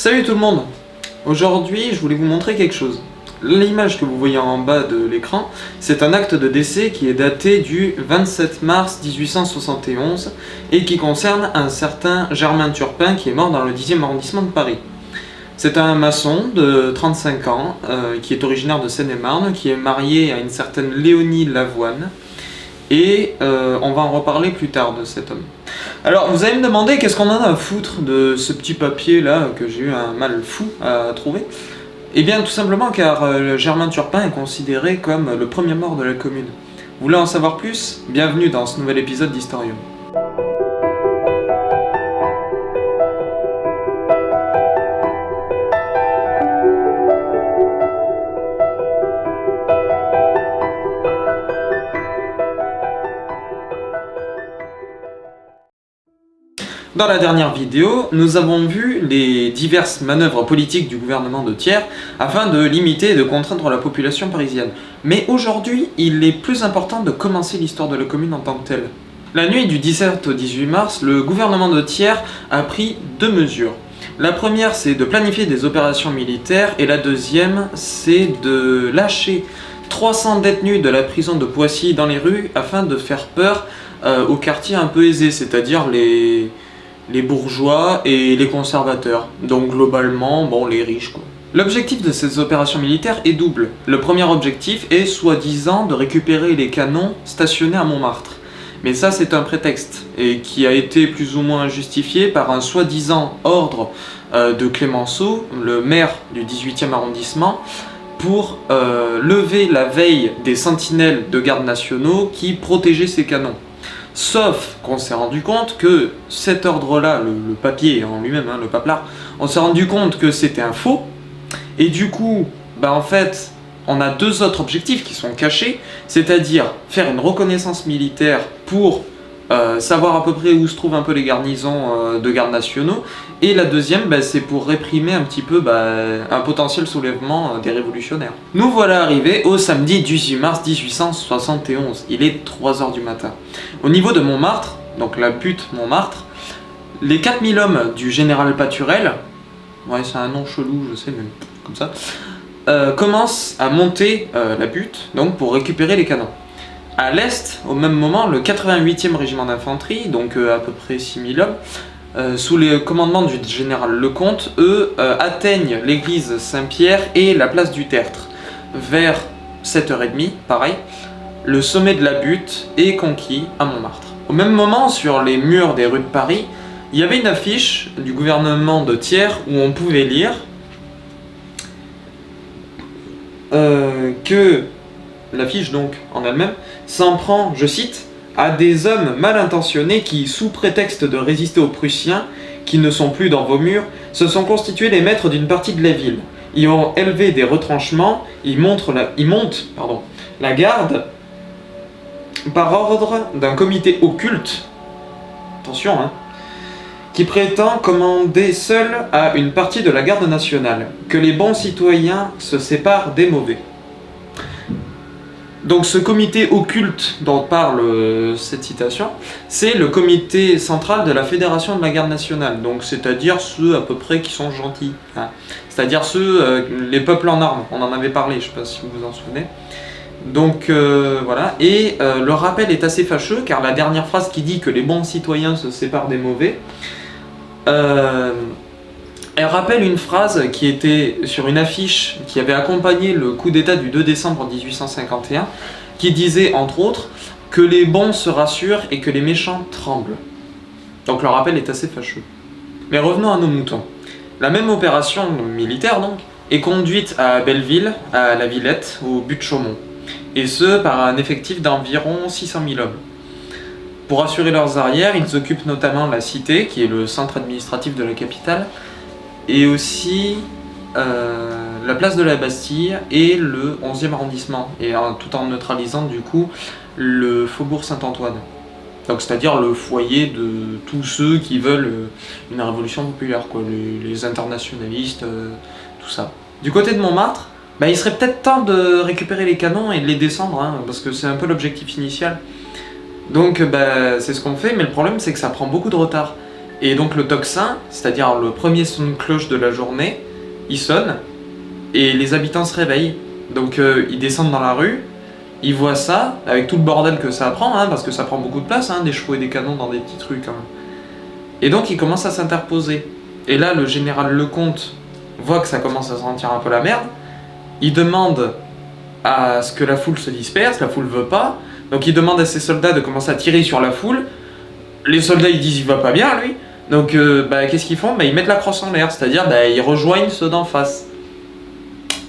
Salut tout le monde! Aujourd'hui, je voulais vous montrer quelque chose. L'image que vous voyez en bas de l'écran, c'est un acte de décès qui est daté du 27 mars 1871 et qui concerne un certain Germain Turpin qui est mort dans le 10e arrondissement de Paris. C'est un maçon de 35 ans qui est originaire de Seine-et-Marne, qui est marié à une certaine Léonie Lavoine et on va en reparler plus tard de cet homme. Alors vous allez me demander qu'est-ce qu'on en a à foutre de ce petit papier là que j'ai eu un mal fou à trouver. Eh bien tout simplement car Germain Turpin est considéré comme le premier mort de la commune. Vous voulez en savoir plus? Bienvenue dans ce nouvel épisode d'Historium. Dans la dernière vidéo, nous avons vu les diverses manœuvres politiques du gouvernement de Thiers afin de limiter et de contraindre la population parisienne. Mais aujourd'hui, il est plus important de commencer l'histoire de la commune en tant que telle. La nuit du 17 au 18 mars, le gouvernement de Thiers a pris deux mesures. La première, c'est de planifier des opérations militaires et la deuxième, c'est de lâcher 300 détenus de la prison de Poissy dans les rues afin de faire peur aux quartiers un peu aisés, c'est-à-dire les bourgeois et les conservateurs, donc globalement, bon, les riches quoi. L'objectif de ces opérations militaires est double. Le premier objectif est soi-disant de récupérer les canons stationnés à Montmartre. Mais ça c'est un prétexte, et qui a été plus ou moins justifié par un soi-disant ordre de Clémenceau, le maire du 18e arrondissement, pour lever la veille des sentinelles de gardes nationaux qui protégeaient ces canons. Sauf qu'on s'est rendu compte que cet ordre-là, le papier en lui-même, le paplard, on s'est rendu compte que c'était un faux, et du coup, en fait, on a deux autres objectifs qui sont cachés, c'est-à-dire faire une reconnaissance militaire pour savoir à peu près où se trouvent un peu les garnisons de gardes nationaux, et la deuxième, c'est pour réprimer un petit peu un potentiel soulèvement des révolutionnaires. Nous voilà arrivés au samedi 18 mars 1871, il est 3h du matin. Au niveau de Montmartre, donc la butte Montmartre, les 4000 hommes du général Paturel, ouais c'est un nom chelou je sais, mais comme ça, commencent à monter la butte donc pour récupérer les canons. À l'est, au même moment, le 88e régiment d'infanterie, donc à peu près 6000 hommes, sous le commandement du général Lecomte, eux, atteignent l'église Saint-Pierre et la place du Tertre. Vers 7h30, pareil, le sommet de la butte est conquis à Montmartre. Au même moment, sur les murs des rues de Paris, il y avait une affiche du gouvernement de Thiers où on pouvait lire que l'affiche donc en elle-même s'en prend, je cite, à des hommes mal intentionnés qui, sous prétexte de résister aux Prussiens, qui ne sont plus dans vos murs, se sont constitués les maîtres d'une partie de la ville. Ils ont élevé des retranchements, ils montent la garde par ordre d'un comité occulte, attention qui prétend commander seul à une partie de la garde nationale, que les bons citoyens se séparent des mauvais. Donc ce comité occulte dont parle cette citation, c'est le comité central de la Fédération de la Garde nationale, donc c'est-à-dire ceux à peu près qui sont gentils, c'est-à-dire ceux, les peuples en armes, on en avait parlé, je ne sais pas si vous vous en souvenez. Donc voilà, et le rappel est assez fâcheux car la dernière phrase qui dit que les bons citoyens se séparent des mauvais, elle rappelle une phrase qui était sur une affiche qui avait accompagné le coup d'état du 2 décembre 1851, qui disait entre autres que les bons se rassurent et que les méchants tremblent. Donc le rappel est assez fâcheux. Mais revenons à nos moutons. La même opération militaire donc est conduite à Belleville, à la Villette, au but de Chaumont, et ce par un effectif d'environ 600 000 hommes. Pour assurer leurs arrières, ils occupent notamment la Cité, qui est le centre administratif de la capitale, et aussi la place de la Bastille et le 11e arrondissement, et tout en neutralisant du coup le faubourg Saint-Antoine. Donc c'est-à-dire le foyer de tous ceux qui veulent une révolution populaire, quoi, les internationalistes, tout ça. Du côté de Montmartre, il serait peut-être temps de récupérer les canons et de les descendre, parce que c'est un peu l'objectif initial. Donc c'est ce qu'on fait, mais le problème c'est que ça prend beaucoup de retard. Et donc le tocsin, c'est-à-dire le premier son de cloche de la journée, il sonne et les habitants se réveillent. Donc ils descendent dans la rue, ils voient ça, avec tout le bordel que ça prend, hein, parce que ça prend beaucoup de place, hein, des chevaux et des canons dans des petits trucs. Hein. Et donc ils commencent à s'interposer. Et là, le général Lecomte voit que ça commence à sentir un peu la merde. Il demande à ce que la foule se disperse, la foule veut pas. Donc il demande à ses soldats de commencer à tirer sur la foule. Les soldats ils disent il va pas bien lui. Donc qu'est-ce qu'ils font? Ils mettent la crosse en l'air, c'est-à-dire ils rejoignent ceux d'en face.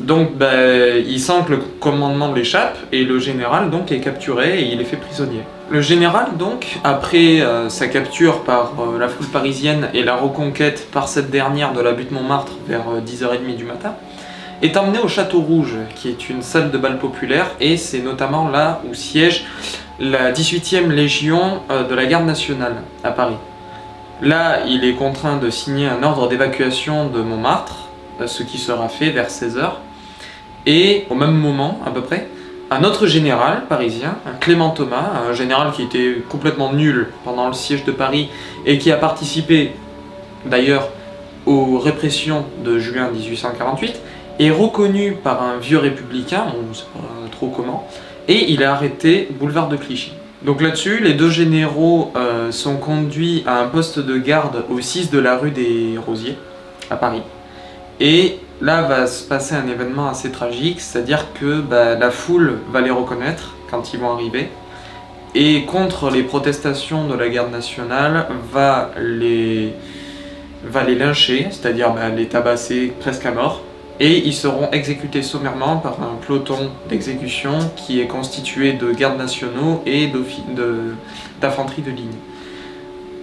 Donc il sent que le commandement l'échappe et le général donc est capturé et il est fait prisonnier. Le général donc, après sa capture par la foule parisienne et la reconquête par cette dernière de la butte Montmartre vers 10h30 du matin, est emmené au Château Rouge, qui est une salle de bal populaire, et c'est notamment là où siège la 18e Légion de la Garde nationale à Paris. Là, il est contraint de signer un ordre d'évacuation de Montmartre, ce qui sera fait vers 16h, et au même moment, à peu près, un autre général parisien, un Clément Thomas, un général qui était complètement nul pendant le siège de Paris et qui a participé d'ailleurs aux répressions de juin 1848, est reconnu par un vieux républicain, on ne sait pas trop comment, et il est arrêté boulevard de Clichy. Donc là-dessus, les deux généraux sont conduits à un poste de garde au 6 de la rue des Rosiers, à Paris. Et là va se passer un événement assez tragique, c'est-à-dire que la foule va les reconnaître quand ils vont arriver, et contre les protestations de la garde nationale, va les lyncher, c'est-à-dire les tabasser presque à mort, et ils seront exécutés sommairement par un peloton d'exécution qui est constitué de gardes nationaux et d'infanterie de ligne.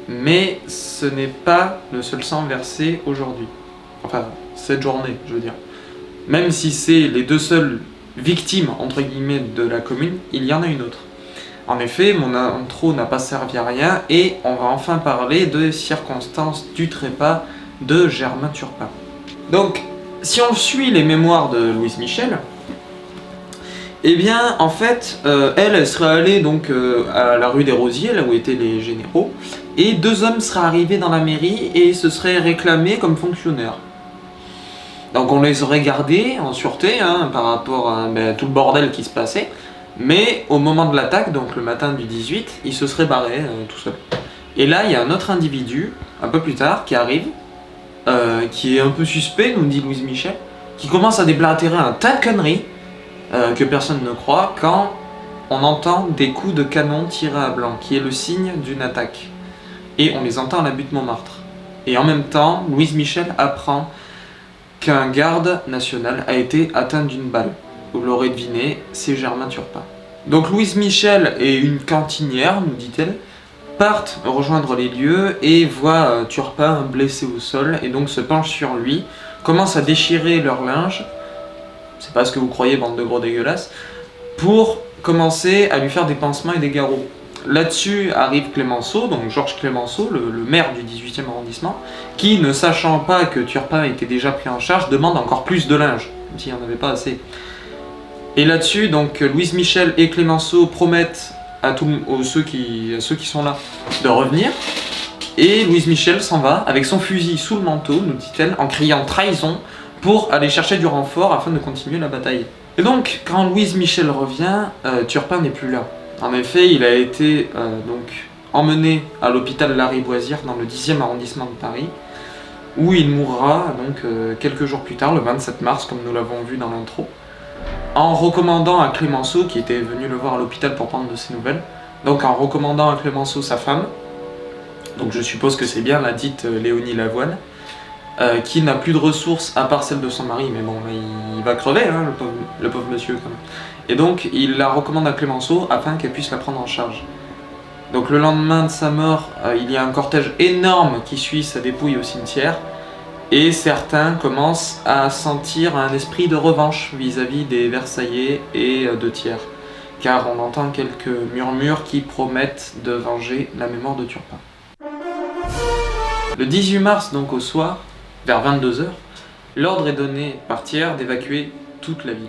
Mais ce n'est pas le seul sang versé aujourd'hui. Enfin, cette journée, je veux dire. Même si c'est les deux seules victimes, entre guillemets, de la commune, il y en a une autre. En effet, mon intro n'a pas servi à rien, et on va enfin parler des circonstances du trépas de Germain Turpin. Donc, si on suit les mémoires de Louise Michel, eh bien, en fait, elle serait allée donc à la rue des Rosiers, là où étaient les généraux, et deux hommes seraient arrivés dans la mairie et se seraient réclamés comme fonctionnaires. Donc on les aurait gardés en sûreté par rapport à tout le bordel qui se passait, mais au moment de l'attaque, donc le matin du 18, ils se seraient barrés tout seuls. Et là, il y a un autre individu, un peu plus tard, qui arrive, qui est un peu suspect, nous dit Louise Michel, qui commence à déblatérer un tas de conneries que personne ne croit quand on entend des coups de canon tirés à blanc, qui est le signe d'une attaque. Et on les entend à la butte Montmartre. Et en même temps, Louise Michel apprend qu'un garde national a été atteint d'une balle. Vous l'aurez deviné, c'est Germain Turpin. Donc Louise Michel et une cantinière, nous dit-elle, partent rejoindre les lieux et voient Turpin blessé au sol et donc se penchent sur lui, commencent à déchirer leur linge, c'est pas ce que vous croyez, bande de gros dégueulasses, pour commencer à lui faire des pansements et des garrots. Là-dessus arrive Clémenceau, donc Georges Clémenceau, le maire du 18e arrondissement, qui, ne sachant pas que Turpin était déjà pris en charge, demande encore plus de linge, comme s'il n'y en avait pas assez. Et là-dessus, donc Louise Michel et Clémenceau promettent à ceux qui sont là de revenir, et Louise Michel s'en va avec son fusil sous le manteau, nous dit-elle, en criant trahison, pour aller chercher du renfort afin de continuer la bataille. Et donc, quand Louise Michel revient, Turpin n'est plus là. En effet, il a été donc emmené à l'hôpital Lariboisière dans le 10e arrondissement de Paris, où il mourra donc quelques jours plus tard, le 27 mars, comme nous l'avons vu dans l'intro, en recommandant à Clémenceau, qui était venu le voir à l'hôpital pour prendre de ses nouvelles, donc en recommandant à Clémenceau sa femme, donc je suppose que c'est bien la dite Léonie Lavoine, qui n'a plus de ressources à part celle de son mari, mais bon, il va crever, le pauvre monsieur quand même. Et donc, il la recommande à Clémenceau afin qu'elle puisse la prendre en charge. Donc le lendemain de sa mort, il y a un cortège énorme qui suit sa dépouille au cimetière, et certains commencent à sentir un esprit de revanche vis-à-vis des Versaillais et de Thiers, car on entend quelques murmures qui promettent de venger la mémoire de Turpin. Le 18 mars, donc au soir, vers 22h, l'ordre est donné par Thiers d'évacuer toute la ville.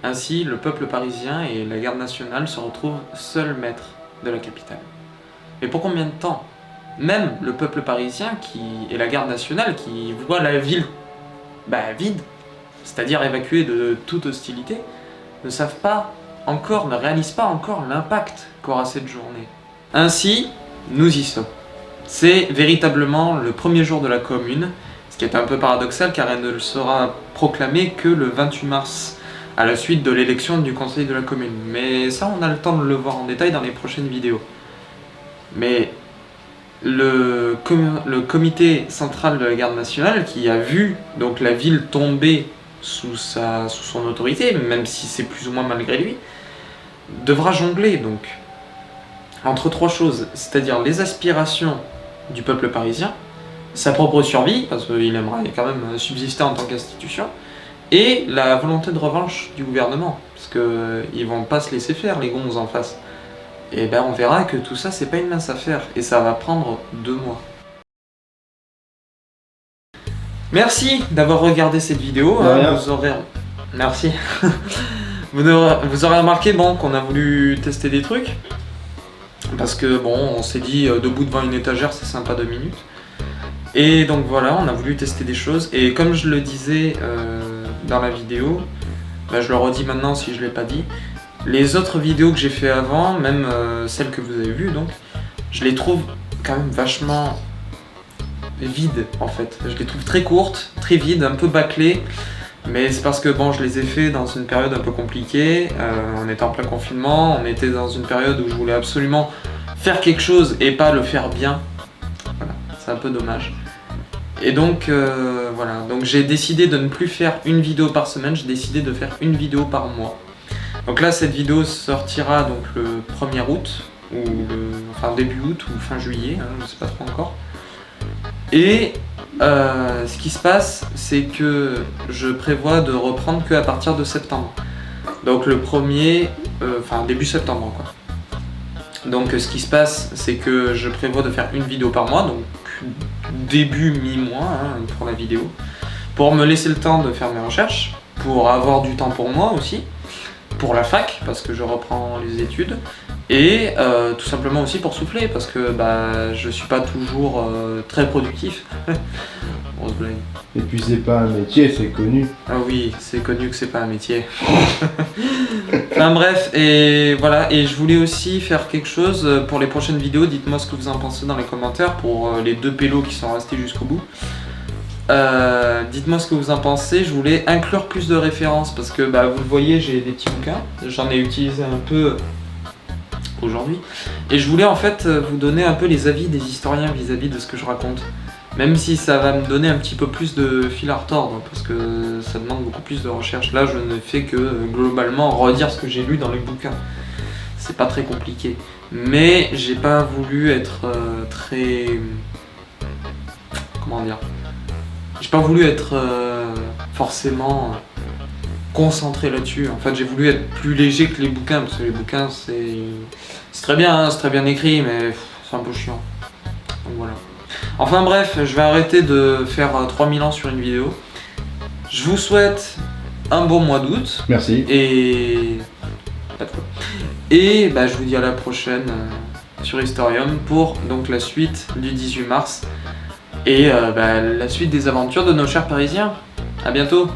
Ainsi, le peuple parisien et la garde nationale se retrouvent seuls maîtres de la capitale. Mais pour combien de temps? Même le peuple parisien et la garde nationale qui voit la ville vide, c'est-à-dire évacuée de toute hostilité, ne savent pas encore, ne réalisent pas encore l'impact qu'aura cette journée. Ainsi, nous y sommes. C'est véritablement le premier jour de la Commune, ce qui est un peu paradoxal car elle ne sera proclamée que le 28 mars, à la suite de l'élection du Conseil de la Commune. Mais ça, on a le temps de le voir en détail dans les prochaines vidéos. Mais le comité central de la garde nationale, qui a vu donc la ville tomber sous son autorité, même si c'est plus ou moins malgré lui, devra jongler donc entre trois choses, c'est-à-dire les aspirations du peuple parisien, sa propre survie, parce qu'il aimerait quand même subsister en tant qu'institution, et la volonté de revanche du gouvernement, parce qu'ils vont pas se laisser faire, les gonzes en face. Et ben on verra que tout ça, c'est pas une mince affaire, et ça va prendre 2 mois. Merci d'avoir regardé cette vidéo. Vous aurez... Merci. Vous aurez remarqué qu'on a voulu tester des trucs. Parce que on s'est dit debout devant une étagère, c'est sympa 2 minutes. Et donc voilà, on a voulu tester des choses. Et comme je le disais dans la vidéo, je le redis maintenant si je l'ai pas dit. Les autres vidéos que j'ai fait avant, même celles que vous avez vues donc, je les trouve quand même vachement vides en fait. Je les trouve très courtes, très vides, un peu bâclées. Mais c'est parce que je les ai fait dans une période un peu compliquée, on était en plein confinement, on était dans une période où je voulais absolument faire quelque chose et pas le faire bien. Voilà, c'est un peu dommage. Et donc voilà, donc j'ai décidé de ne plus faire une vidéo par semaine, j'ai décidé de faire une vidéo par mois. Donc là cette vidéo sortira donc le 1er août, ou début août ou fin juillet, je sais pas trop encore. Et ce qui se passe, c'est que je prévois de reprendre qu'à partir de septembre. Donc le premier, début septembre quoi. Donc ce qui se passe, c'est que je prévois de faire une vidéo par mois, donc début mi-mois pour la vidéo, pour me laisser le temps de faire mes recherches, pour avoir du temps pour moi aussi, pour la fac, parce que je reprends les études, et tout simplement aussi pour souffler, parce que je suis pas toujours très productif. On se blague. Et puis c'est pas un métier, c'est connu. Ah oui, c'est connu que c'est pas un métier. Enfin bref, et voilà, et je voulais aussi faire quelque chose pour les prochaines vidéos, dites-moi ce que vous en pensez dans les commentaires pour les 2 pélos qui sont restés jusqu'au bout. Dites-moi ce que vous en pensez, je voulais inclure plus de références parce que vous le voyez, j'ai des petits bouquins, j'en ai utilisé un peu aujourd'hui, et je voulais en fait vous donner un peu les avis des historiens vis-à-vis de ce que je raconte. Même si ça va me donner un petit peu plus de fil à retordre, parce que ça demande beaucoup plus de recherche. Là, je ne fais que globalement redire ce que j'ai lu dans les bouquins. C'est pas très compliqué. Mais j'ai pas voulu être très... Comment dire ? J'ai pas voulu être forcément concentré là-dessus. En fait, j'ai voulu être plus léger que les bouquins, parce que les bouquins, c'est très bien, c'est très bien écrit, mais c'est un peu chiant. Donc voilà. Enfin bref, je vais arrêter de faire 3000 ans sur une vidéo. Je vous souhaite un bon mois d'août. Merci. Et... pas de quoi. Et je vous dis à la prochaine sur Historium pour donc la suite du 18 mars. Et la suite des aventures de nos chers Parisiens. A bientôt.